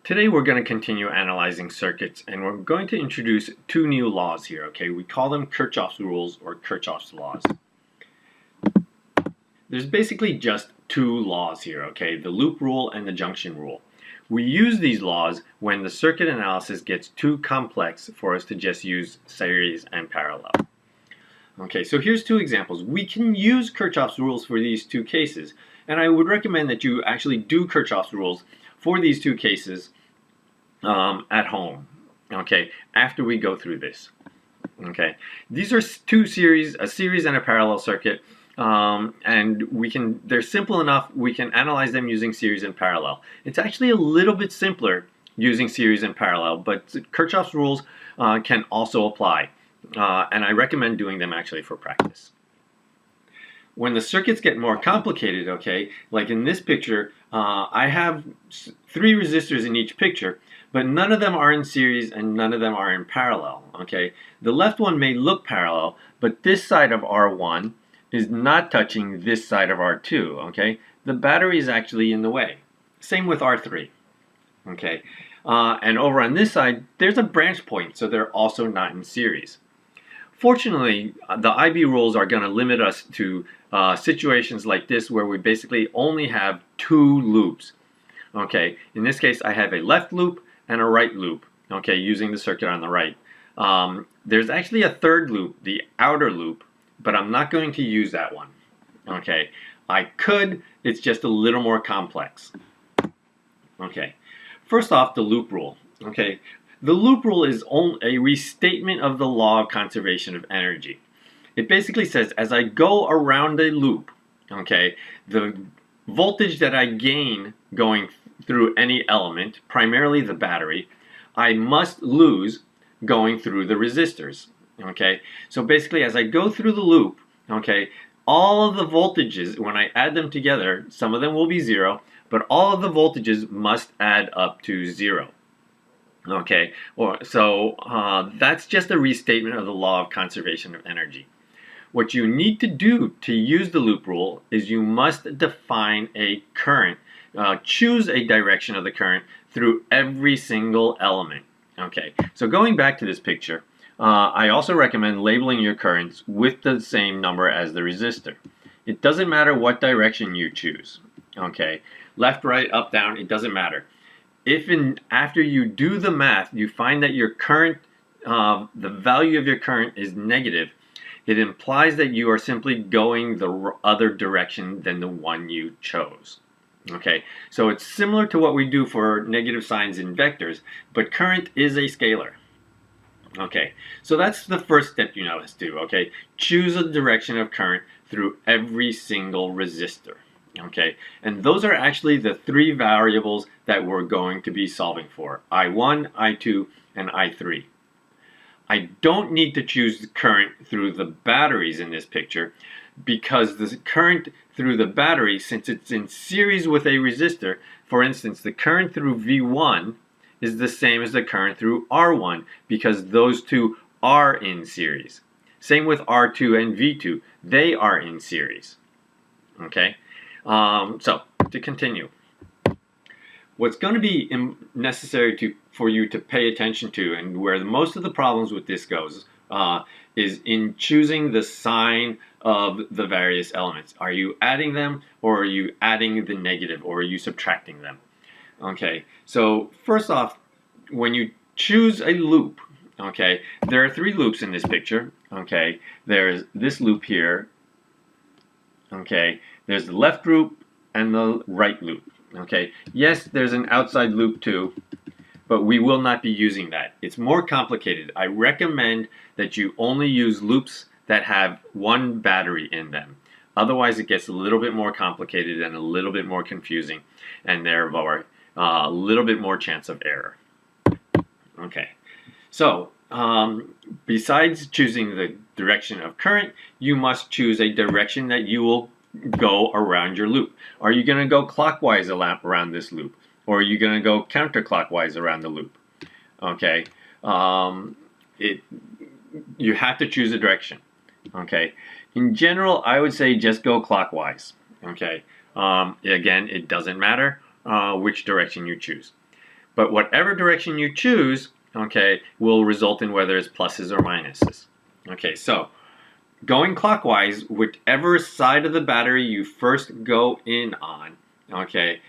Today we're going to continue analyzing circuits, and we're going to introduce two new laws here, okay? We call them Kirchhoff's rules or Kirchhoff's laws. There's basically just two laws here, okay? The loop rule and the junction rule. We use these laws when the circuit analysis gets too complex for us to just use series and parallel. Okay, so here's two examples. We can use Kirchhoff's rules for these two cases, and I would recommend that you actually do Kirchhoff's rules for these two cases at home, okay, after we go through this. Okay, these are two series, a series and a parallel circuit, and they're simple enough, we can analyze them using series and parallel. It's actually a little bit simpler using series and parallel, but Kirchhoff's rules can also apply, and I recommend doing them actually for practice. When the circuits get more complicated, okay, like in this picture, I have 3 resistors in each picture, but none of them are in series and none of them are in parallel, okay? The left one may look parallel, but this side of R1 is not touching this side of R2, okay? The battery is actually in the way. Same with R3, okay? And over on this side, there's a branch point, so they're also not in series. Fortunately, the IB rules are going to limit us to situations like this where we basically only have 2 loops. Okay, in this case I have a left loop and a right loop, okay, using the circuit on the right. There's actually a third loop, the outer loop, but I'm not going to use that one. Okay, I could, it's just a little more complex. Okay, first off, the loop rule. Okay, the loop rule is a restatement of the law of conservation of energy. It basically says as I go around a loop, okay, the voltage that I gain going through any element, primarily the battery, I must lose going through the resistors. Okay, so basically as I go through the loop, okay, all of the voltages, when I add them together, some of them will be 0, but all of the voltages must add up to 0. Okay, so that's just a restatement of the law of conservation of energy. What you need to do to use the loop rule is you must define a current, choose a direction of the current through every single element. Okay, so going back to this picture, I also recommend labeling your currents with the same number as the resistor. It doesn't matter what direction you choose. Okay, left, right, up, down, it doesn't matter. If after you do the math, you find that your current, the value of your current is negative, it implies that you are simply going the other direction than the one you chose. Okay, so it's similar to what we do for negative signs in vectors, but current is a scalar. Okay, so that's the first step you must do. Okay, choose a direction of current through every single resistor. Okay, and those are actually the 3 variables that we're going to be solving for: I1, I2, and I3. I don't need to choose the current through the batteries in this picture because the current through the battery, since it's in series with a resistor, for instance, the current through V1 is the same as the current through R1 because those two are in series. Same with R2 and V2, they are in series. Okay, so to continue. What's going to be necessary for you to pay attention to, and where most of the problems with this goes, is in choosing the sign of the various elements. Are you adding them, or are you adding the negative, or are you subtracting them? Okay, so first off, when you choose a loop, okay, there are 3 loops in this picture. Okay, there's this loop here. Okay, there's the left loop and the right loop. Okay, yes, there's an outside loop too, but we will not be using that. It's more complicated. I recommend that you only use loops that have 1 battery in them. Otherwise, it gets a little bit more complicated and a little bit more confusing, and therefore a little bit more chance of error. Okay, so besides choosing the direction of current, you must choose a direction that you will go around your loop. Are you going to go clockwise around this loop, or are you going to go counterclockwise around the loop? Okay, you have to choose a direction. Okay, in general, I would say just go clockwise. Okay, again, it doesn't matter which direction you choose. But whatever direction you choose, okay, will result in whether it's pluses or minuses. Okay, so going clockwise, whichever side of the battery you first go in on, okay,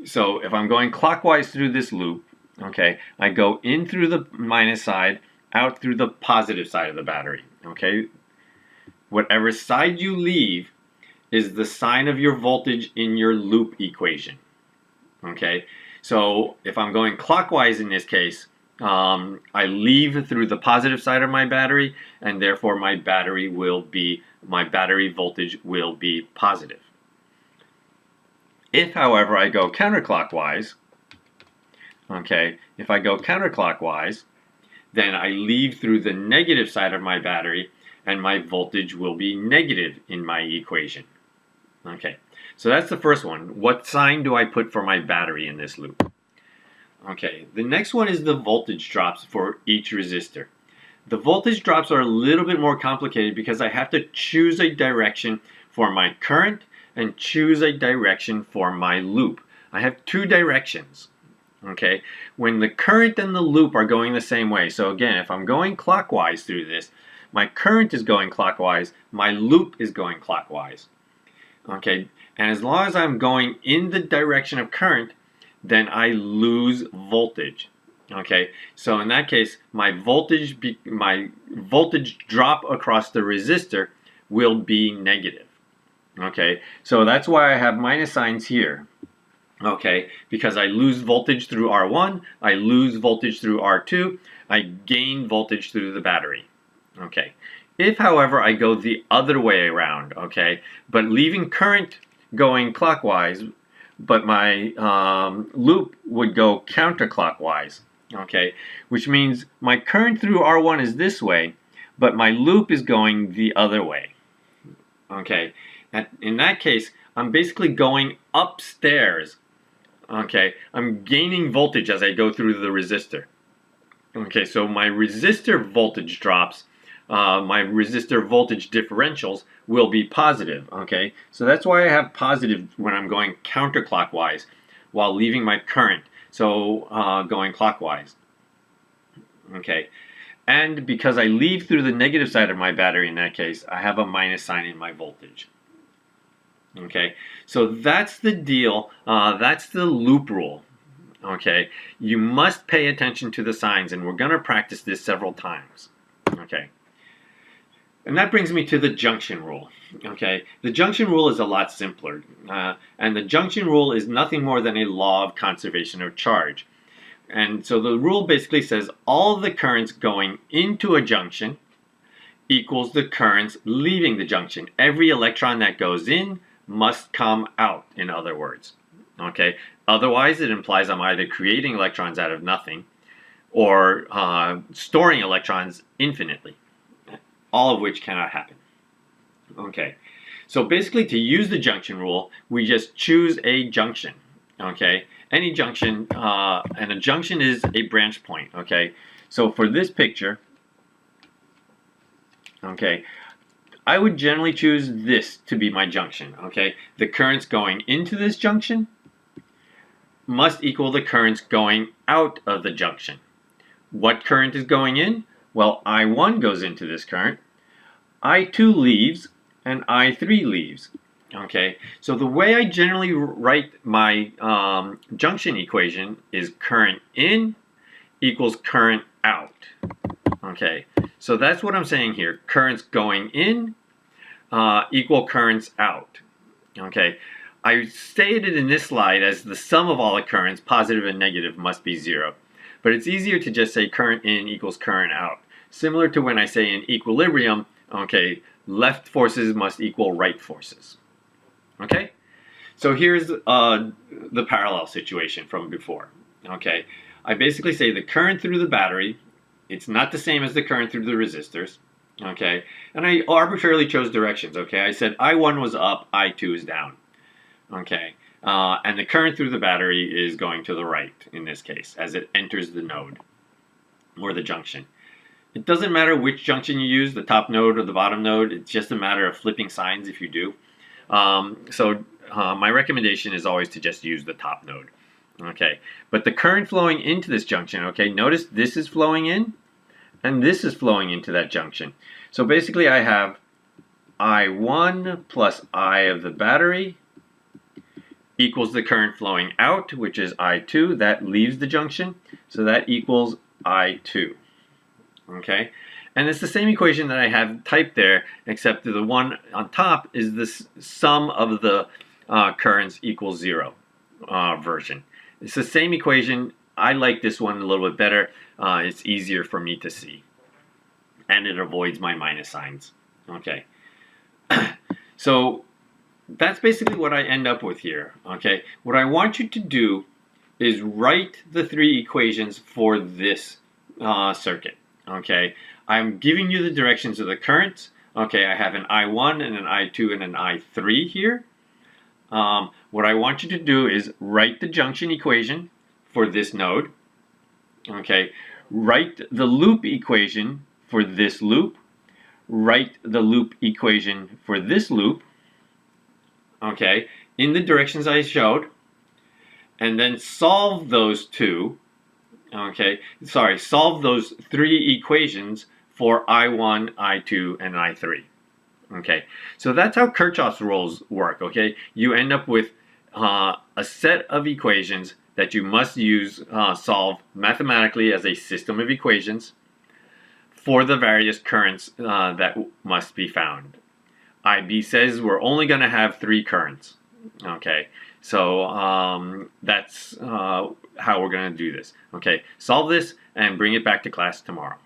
so if I'm going clockwise through this loop, okay, I go in through the minus side, out through the positive side of the battery, okay? Whatever side you leave is the sign of your voltage in your loop equation, okay? So if I'm going clockwise in this case, I leave through the positive side of my battery, and therefore my battery voltage will be positive. If, however, I go counterclockwise, okay, if I go counterclockwise, then I leave through the negative side of my battery, and my voltage will be negative in my equation. Okay, so that's the first one. What sign do I put for my battery in this loop? Okay, the next one is the voltage drops for each resistor. The voltage drops are a little bit more complicated because I have to choose a direction for my current and choose a direction for my loop. I have two directions. Okay, when the current and the loop are going the same way, so again, if I'm going clockwise through this, my current is going clockwise, my loop is going clockwise. Okay, and as long as I'm going in the direction of current, then I lose voltage. Okay, so in that case, my voltage drop across the resistor will be negative. Okay, so that's why I have minus signs here. Okay, because I lose voltage through R1, I lose voltage through R2, I gain voltage through the battery. Okay, if, however, I go the other way around, okay, but leaving current going clockwise, but my loop would go counterclockwise, okay, which means my current through R1 is this way, but my loop is going the other way. Okay, and in that case, I'm basically going upstairs. Okay, I'm gaining voltage as I go through the resistor. Okay, so my resistor voltage drops, my resistor voltage differentials will be positive. Okay, so that's why I have positive when I'm going counterclockwise while leaving my current, so going clockwise. Okay, and because I leave through the negative side of my battery in that case, I have a minus sign in my voltage. Okay, so that's the deal. That's the loop rule. Okay, you must pay attention to the signs, and we're going to practice this several times. Okay, and that brings me to the junction rule. Okay, the junction rule is a lot simpler, and the junction rule is nothing more than a law of conservation of charge. And so the rule basically says all the currents going into a junction equals the currents leaving the junction. Every electron that goes in must come out, in other words. Okay, otherwise it implies I'm either creating electrons out of nothing or storing electrons infinitely, all of which cannot happen. Okay, so basically to use the junction rule, we just choose a junction. Okay, any junction, and a junction is a branch point. Okay, so for this picture, okay, I would generally choose this to be my junction. Okay, the currents going into this junction must equal the currents going out of the junction. What current is going in? Well, I1 goes into this current, I2 leaves, and I3 leaves. Okay, so the way I generally write my junction equation is current in equals current out. Okay, so that's what I'm saying here. Currents going in equal currents out. Okay, I stated in this slide as the sum of all the currents, positive and negative, must be 0. But it's easier to just say current in equals current out. Similar to when I say in equilibrium, okay, left forces must equal right forces. Okay, so here's the parallel situation from before. Okay, I basically say the current through the battery, it's not the same as the current through the resistors. Okay, and I arbitrarily chose directions. Okay, I said I1 was up, I2 is down. Okay, and the current through the battery is going to the right in this case as it enters the node or the junction. It doesn't matter which junction you use, the top node or the bottom node. It's just a matter of flipping signs if you do. My recommendation is always to just use the top node. Okay, but the current flowing into this junction, okay, notice this is flowing in and this is flowing into that junction. So basically I have I1 plus I of the battery equals the current flowing out, which is I2. That leaves the junction, so that equals I2. Okay, and it's the same equation that I have typed there, except the one on top is this sum of the currents equals 0 version. It's the same equation. I like this one a little bit better. It's easier for me to see, and it avoids my minus signs. Okay, so that's basically what I end up with here. Okay, what I want you to do is write the three equations for this circuit. Okay, I'm giving you the directions of the currents. Okay, I have an I1 and an I2 and an I3 here. What I want you to do is write the junction equation for this node. Okay, write the loop equation for this loop. Write the loop equation for this loop. Okay, in the directions I showed, and then solve those two. Okay, sorry, solve those three equations for I1, I2, and I3. Okay, so that's how Kirchhoff's rules work. Okay, you end up with a set of equations that you must use, solve mathematically as a system of equations for the various currents that must be found. IB says we're only going to have 3 currents. Okay, so that's how we're going to do this. Okay, solve this and bring it back to class tomorrow.